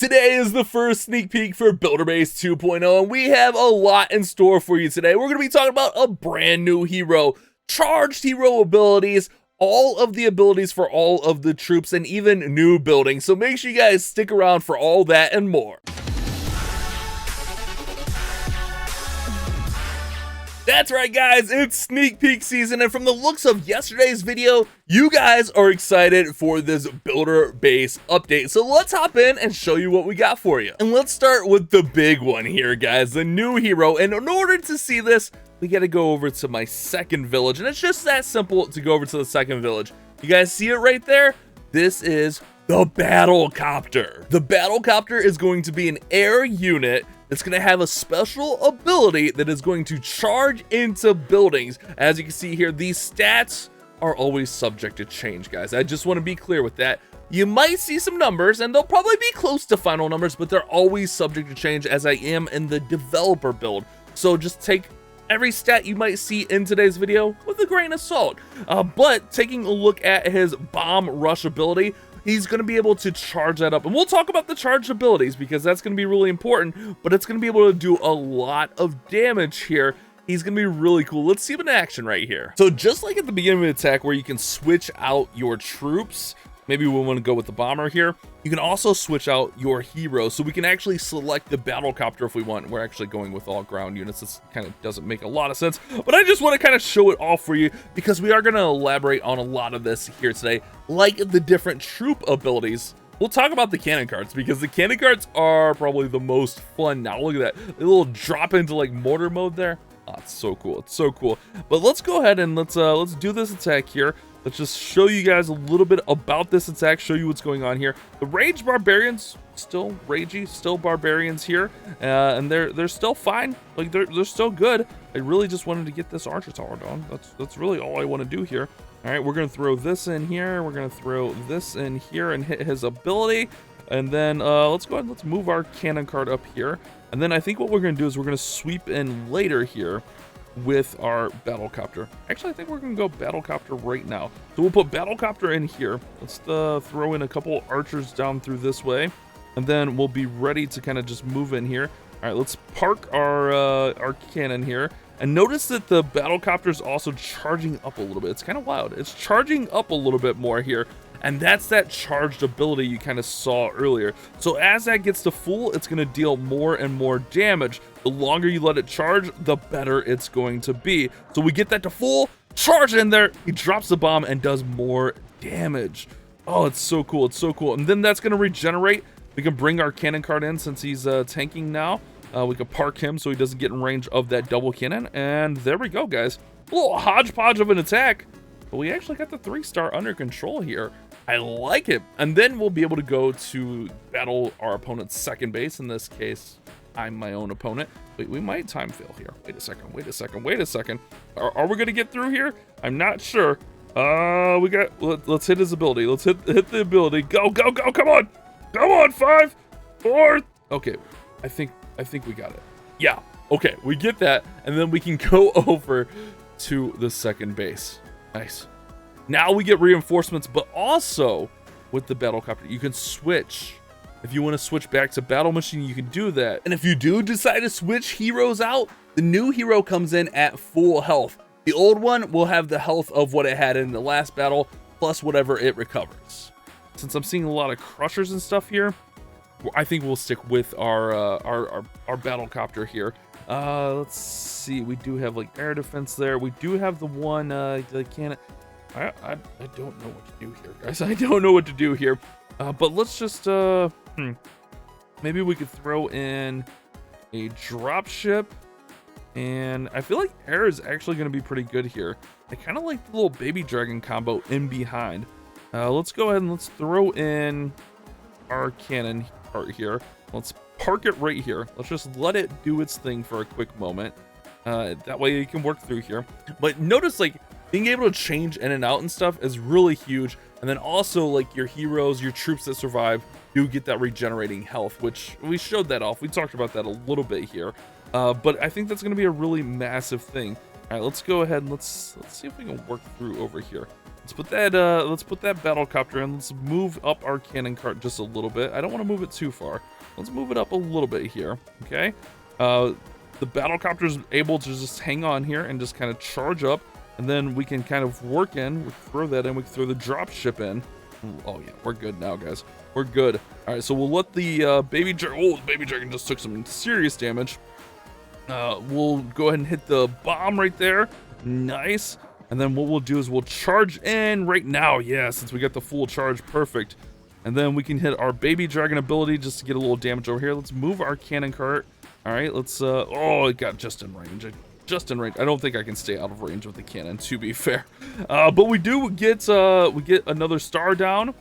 Today is the first sneak peek for Builder Base 2.0, and we have a lot in store for you today. We're going to be talking about a brand new hero, charged hero abilities, all of the abilities for all of the troops, and even new buildings. So make sure you guys stick around for all that and more. That's right, guys, it's sneak peek season, and from the looks of yesterday's video, you guys are excited for this Builder Base update. So let's hop in and show you what we got for you. And let's start with the big one here, guys, the new hero. And in order to see this, we got to go over to my second village, and it's just that simple to go over to the second village. You guys see it right there? This is the Battle Copter. The Battle Copter is going to be an air unit. It's going to have a special ability that is going to charge into buildings. As you can see here, these stats are always subject to change, guys. I just want to be clear with that. You might see some numbers, and they'll probably be close to final numbers, but they're always subject to change, as I am in the developer build. So just take every stat you might see in today's video with a grain of salt. But taking a look at his bomb rush ability, he's going to be able to charge that up. And we'll talk about the charged abilities because that's going to be really important, but it's going to be able to do a lot of damage here. He's going to be really cool. Let's see him in action right here. So just like at the beginning of the attack where you can switch out your troops, maybe we want to go with the bomber here. You can also switch out your hero. So we can actually select the battle copter if we want. We're actually going with all ground units. This kind of doesn't make a lot of sense, but I just want to kind of show it off for you because we are going to elaborate on a lot of this here today, like the different troop abilities. We'll talk about the cannon cards because the cannon cards are probably the most fun. Now look at that, a little drop into like mortar mode there. Oh, it's so cool. It's so cool. But let's go ahead and let's do this attack here. Let's just show you guys a little bit about this attack, show you what's going on here. The Rage Barbarians, still ragey, still barbarians here, and they're still fine. Like they're still good. I really just wanted to get this archer tower done. That's really all I want to do here. All right, we're gonna throw this in here. We're gonna throw this in here and hit his ability, and then let's go ahead and let's move our cannon card up here. And then I think what we're gonna do is we're gonna sweep in later here with our battle copter. Actually, I think we're gonna go battle copter right now. So we'll put battle copter in here. Let's throw in a couple archers down through this way, and then we'll be ready to kind of just move in here. All right, let's park our cannon here, and notice that the battle copter is also charging up a little bit. It's kind of loud. It's charging up a little bit more here, and that's that charged ability you kind of saw earlier. So as that gets to full, it's going to deal more and more damage. The longer you let it charge, the better it's going to be. So we get that to full, charge in there, he drops the bomb and does more damage. Oh, it's so cool. It's so cool. And then that's going to regenerate. We can bring our cannon card in since he's tanking now. We can park him so he doesn't get in range of that double cannon. And there we go, guys. A little hodgepodge of an attack, but we actually got the 3-star under control here. I like it. And then we'll be able to go to battle our opponent's second base. In this case, I'm my own opponent. Wait, we might time fail here. Wait a second. Are we gonna get through here? I'm not sure. Let's hit his ability. Let's hit the ability. Go, come on, 5, 4. Okay, I think we got it. Yeah, okay, we get that, and then we can go over to the second base. Nice. Now we get reinforcements, but also with the battle copter, you can switch. If you want to switch back to battle machine, you can do that. And if you do decide to switch heroes out, the new hero comes in at full health. The old one will have the health of what it had in the last battle, plus whatever it recovers. Since I'm seeing a lot of crushers and stuff here, I think we'll stick with our battle copter here. Let's see. We do have like air defense there. We do have the one the cannon. I don't know what to do here, guys. I don't know what to do here. But let's just maybe we could throw in a drop ship, and I feel like air is actually going to be pretty good here. I kind of like the little baby dragon combo in behind. Let's go ahead and let's throw in our cannon part here. Let's park it right here. Let's just let it do its thing for a quick moment. That way you can work through here. But notice, like, being able to change in and out and stuff is really huge. And then also, like, your heroes, your troops that survive do get that regenerating health, which we showed that off. We talked about that a little bit here. But I think that's going to be a really massive thing. All right, let's go ahead and let's see if we can work through over here. let's put that battle copter in. Let's move up our cannon cart just a little bit. I don't want to move it too far. Let's move it up a little bit here. Okay. The battle copter is able to just hang on here and just kind of charge up, and then we can kind of work in. We throw that in. We can throw the drop ship in. Oh yeah, we're good now, guys. We're good. All right, so we'll let the baby dragon. Oh, the baby dragon just took some serious damage. We'll go ahead and hit the bomb right there. Nice. And then what we'll do is we'll charge in right now. Yeah, since we got the full charge, perfect. And then we can hit our baby dragon ability just to get a little damage over here. Let's move our cannon cart. All right, let's. Oh, it got just in range. Just in range. I don't think I can stay out of range with the cannon, to be fair. But we do get another star down.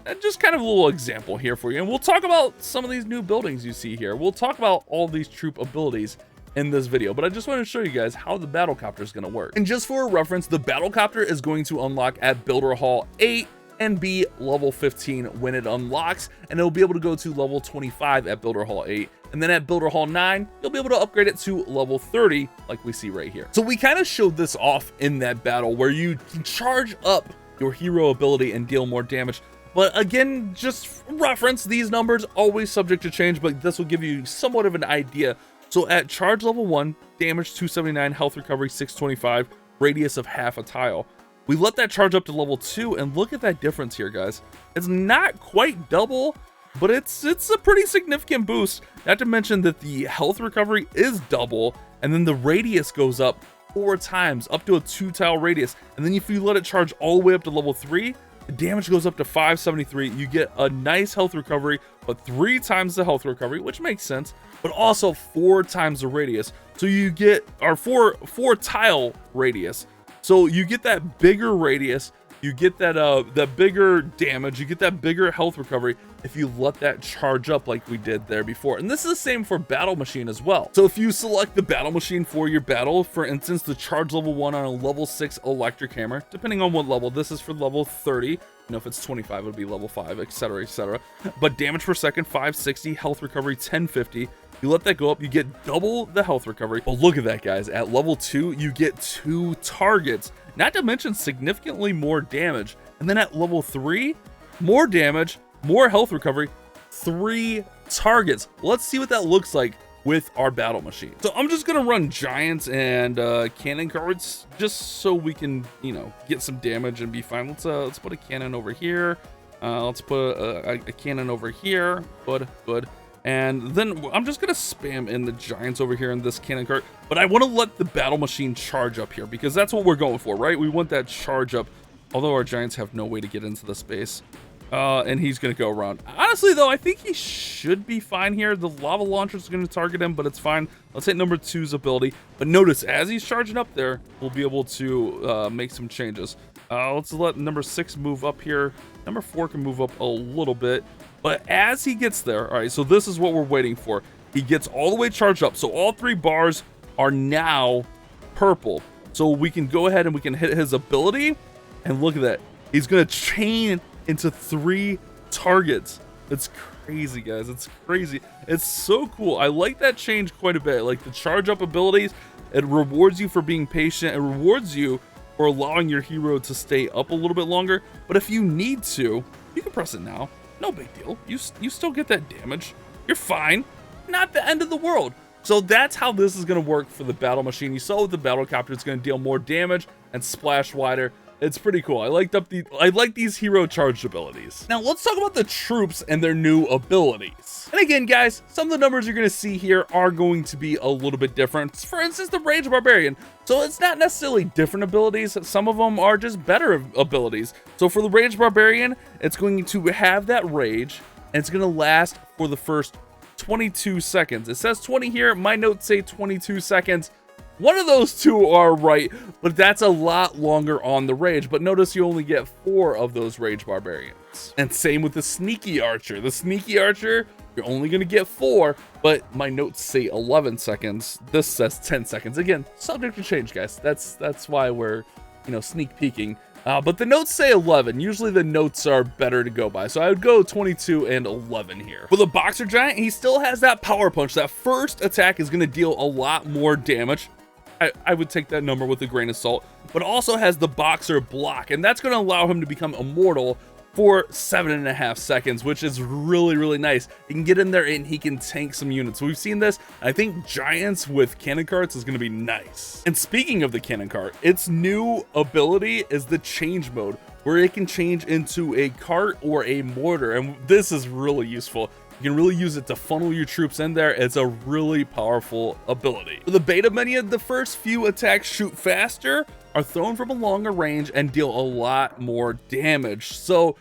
And just kind of a little example here for you. And we'll talk about some of these new buildings you see here. We'll talk about all these troop abilities in this video, but I just want to show you guys how the battle copter is going to work. And just for a reference, the battle copter is going to unlock at Builder Hall 8 and be level 15 when it unlocks, and it'll be able to go to level 25 at Builder Hall 8, and then at Builder Hall 9 you'll be able to upgrade it to level 30 like we see right here. So we kind of showed this off in that battle where you can charge up your hero ability and deal more damage. But again, just reference, these numbers always subject to change, but this will give you somewhat of an idea. So at charge level 1, damage 279, health recovery 625, radius of half a tile. We let that charge up to level 2, and look at that difference here, guys. It's not quite double, but it's a pretty significant boost. Not to mention that the health recovery is double, and then the radius goes up 4 times, up to a 2-tile radius. And then if you let it charge all the way up to level 3, the damage goes up to 573. You get a nice health recovery, but 3 times the health recovery, which makes sense, but also 4 times the radius. So you get our 4 tile radius. So you get that bigger radius, you get that bigger damage, you get that bigger health recovery if you let that charge up like we did there before. And this is the same for battle machine as well. So if you select the battle machine for your battle, for instance, the charge level 1 on a level 6 electric hammer, depending on what level, this is for level 30. You know, if it's 25, it'll be level 5, etc, etc. But damage per second, 560, health recovery, 1050. You let that go up, you get double the health recovery. But look at that, guys. At level 2, you get 2 targets, not to mention significantly more damage. And then at level 3, more damage, more health recovery, 3 targets. Let's see what that looks like with our battle machine. So I'm just gonna run giants and cannon cards just so we can, you know, get some damage and be fine. Let's put a cannon over here. Let's put a cannon over here. Good. And then I'm just gonna spam in the giants over here in this cannon cart, but I want to let the battle machine charge up here because that's what we're going for, right? We want that charge up, although our giants have no way to get into the space. And he's gonna go around. Honestly though, I think he should be fine here. The lava launcher is gonna target him, but it's fine. Let's hit number 2's ability. But notice, as he's charging up there, we'll be able to make some changes. Let's let number 6 move up here. Number 4 can move up a little bit. But as he gets there, all right, so this is what we're waiting for. He gets all the way charged up. So all 3 bars are now purple. So we can go ahead and we can hit his ability. And look at that. He's gonna chain into 3 targets. It's crazy, guys. It's crazy. It's so cool. I like that change quite a bit. Like the charge up abilities, it rewards you for being patient. It rewards you for allowing your hero to stay up a little bit longer. But if you need to, you can press it now. No big deal. You still get that damage. You're fine. Not the end of the world. So that's how this is going to work for the battle machine. You saw with the battle copter, it's going to deal more damage and splash wider. It's pretty cool. I like these hero charged abilities. Now let's talk about the troops and their new abilities. And again, guys, some of the numbers you're going to see here are going to be a little bit different. For instance, the Rage Barbarian. So it's not necessarily different abilities. Some of them are just better abilities. So for the Rage Barbarian, it's going to have that rage, and it's going to last for the first 22 seconds. It says 20 here. My notes say 22 seconds. One of those 2 are right, but that's a lot longer on the rage. But notice you only get 4 of those Rage Barbarians. And same with the Sneaky Archer. The Sneaky Archer, you're only going to get 4, but my notes say 11 seconds. This says 10 seconds. Again, subject to change, guys. That's why we're, you know, sneak peeking. But the notes say 11. Usually the notes are better to go by. So I would go 22 and 11 here. For the Boxer Giant, he still has that power punch. That first attack is going to deal a lot more damage. I would take that number with a grain of salt, but also has the boxer block, and that's going to allow him to become immortal for 7.5 seconds, which is really, really nice. He can get in there and he can tank some units. We've seen this. I think Giants with cannon carts is going to be nice. And speaking of the cannon cart, its new ability is the change mode, where it can change into a cart or a mortar, and this is really useful. You can really use it to funnel your troops in there. It's a really powerful ability. For the beta minion, the first few attacks shoot faster, are thrown from a longer range, and deal a lot more damage. So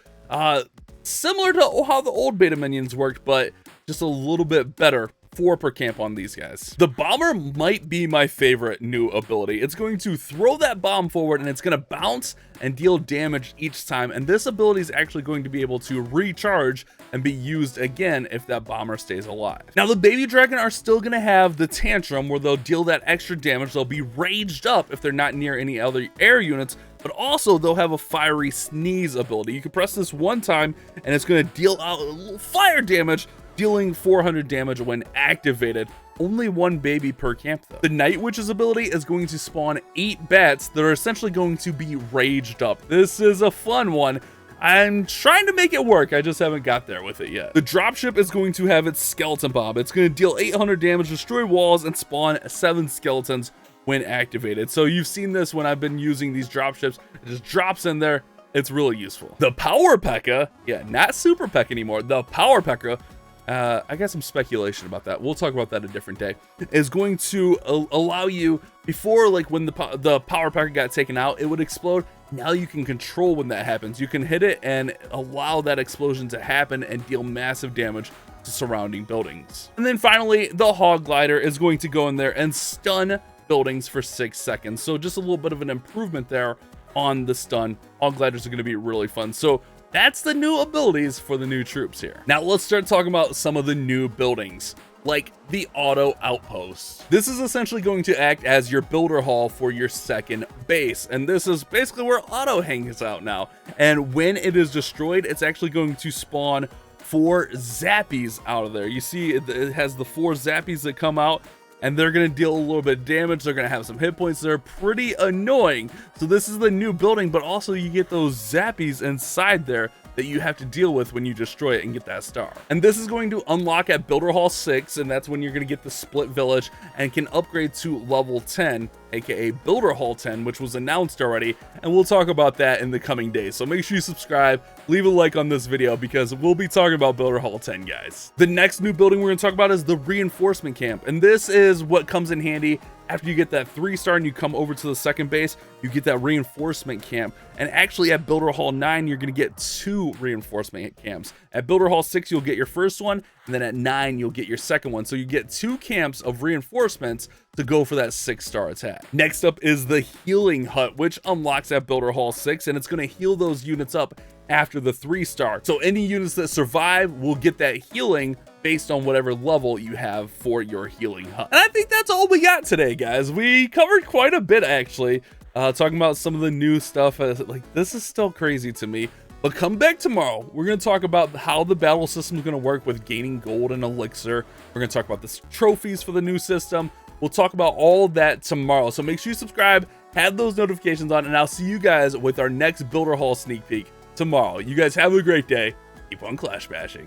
similar to how the old beta minions worked, but just a little bit better. 4 per camp on these guys. The bomber might be my favorite new ability. It's going to throw that bomb forward and it's going to bounce and deal damage each time, and this ability is actually going to be able to recharge and be used again if that bomber stays alive. Now the baby dragon are still going to have the tantrum, where they'll deal that extra damage. They'll be raged up if they're not near any other air units, but also they'll have a fiery sneeze ability. You can press this one time and it's going to deal out a little fire damage, dealing 400 damage when activated. Only 1 baby per camp though. The Night Witch's ability is going to spawn 8 bats that are essentially going to be raged up. This is a fun one. I'm trying to make it work. I just haven't got there with it yet. The dropship is going to have its skeleton bomb. It's going to deal 800 damage, destroy walls, and spawn 7 skeletons when activated. So you've seen this when I've been using these dropships. It just drops in there. It's really useful. The Power P.E.K.K.A., yeah, not Super P.E.K.K.A. anymore. The Power P.E.K.K.A., I got some speculation about that. We'll talk about that a different day. Is going to allow you, before, like when the Power P.E.K.K.A. got taken out, it would explode. Now you can control when that happens. You can hit it and allow that explosion to happen and deal massive damage to surrounding buildings. And then finally, the Hog Glider is going to go in there and stun buildings for 6 seconds. So just a little bit of an improvement there on the stun. Hog Gliders are going to be really fun. So that's the new abilities for the new troops here. Now let's start talking about some of the new buildings, like the Auto Outpost. This is essentially going to act as your builder hall for your second base. And this is basically where Auto hangs out now. And when it is destroyed, it's actually going to spawn 4 zappies out of there. You see it has the 4 zappies that come out, and they're going to deal a little bit of damage. They're going to have some hit points. They're pretty annoying. So this is the new building, but also you get those zappies inside there that you have to deal with when you destroy it and get that star. And this is going to unlock at Builder Hall 6, and that's when you're going to get the split village and can upgrade to level 10, aka Builder Hall 10, which was announced already, and we'll talk about that in the coming days. So make sure you subscribe, leave a like on this video, because we'll be talking about Builder Hall 10, guys. The next new building we're going to talk about is the Reinforcement Camp, and this is what comes in handy after you get that 3-star and you come over to the second base. You get that reinforcement camp, and actually at Builder Hall 9 you're going to get 2 reinforcement camps. At Builder Hall 6 you'll get your first one, and then at 9 you'll get your second one. So you get 2 camps of reinforcements to go for that 6-star attack. Next up is the Healing Hut, which unlocks at Builder Hall 6, and it's going to heal those units up after the 3-star. So any units that survive will get that healing based on whatever level you have for your Healing Hut. And I think that's all we got today, guys. We covered quite a bit, actually, talking about some of the new stuff. Like, this is still crazy to me. But come back tomorrow. We're going to talk about how the battle system is going to work with gaining gold and elixir. We're going to talk about the trophies for the new system. We'll talk about all that tomorrow. So make sure you subscribe, have those notifications on, and I'll see you guys with our next Builder Hall sneak peek tomorrow. You guys have a great day. Keep on clash bashing.